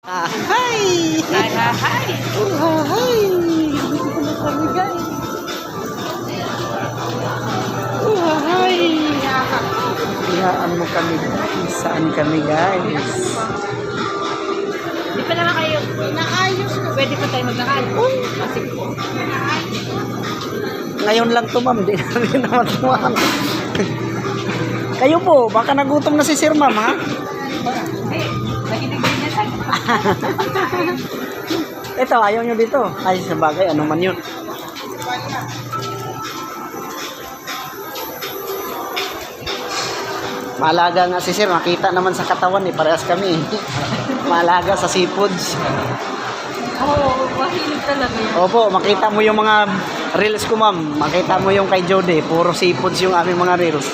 Hi! Hi, hi, hi. Hi! Dito na kami, guys. Hi! Iyaan mo kami. Saan kami, guys? Di pa naman kayo naayos ko. Pwede pa tayo maglakad. Kasi po. Ngayon lang to, ma'am. Di naman to, ma'am. Kayo po, baka nagutom na si Sir, ma'am, ha? Eh, nakinig din niya sa'yo. Ito, ayaw nyo dito. Ay, sa bagay, ano man yun. Maalaga nga si Sir, makita naman sa katawan eh, parehas kami. Maalaga sa seafoods. Oo, mahilig talaga yan. Opo, makita mo yung mga reels ko, ma'am. Makita mo yung kay Jody, puro seafoods yung aming mga reels.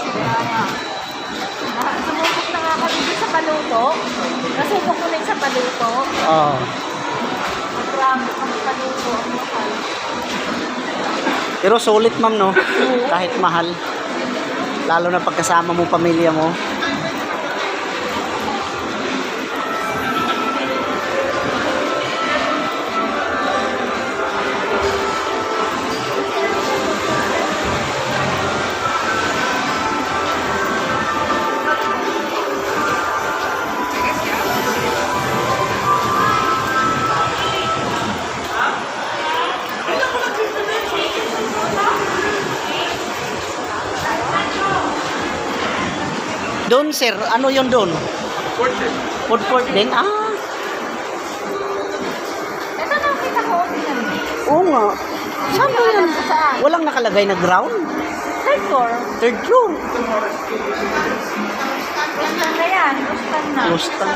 Sumubok na nga kami dun sa paluto. Nasubok ko rin sa paluto. Oo. Grabe kami paluto. Ang mahal. Pero sulit, ma'am, no? Kahit mahal. Lalo na pagkasama mo, pamilya mo. Doon, sir. Ano yun doon? Food court din? Ah, Ito nakita ko. oo nga. Saan ba yan? Saan? Walang nakalagay na ground? Third floor. Third floor. Ganda na yan. Gustan na. Close na.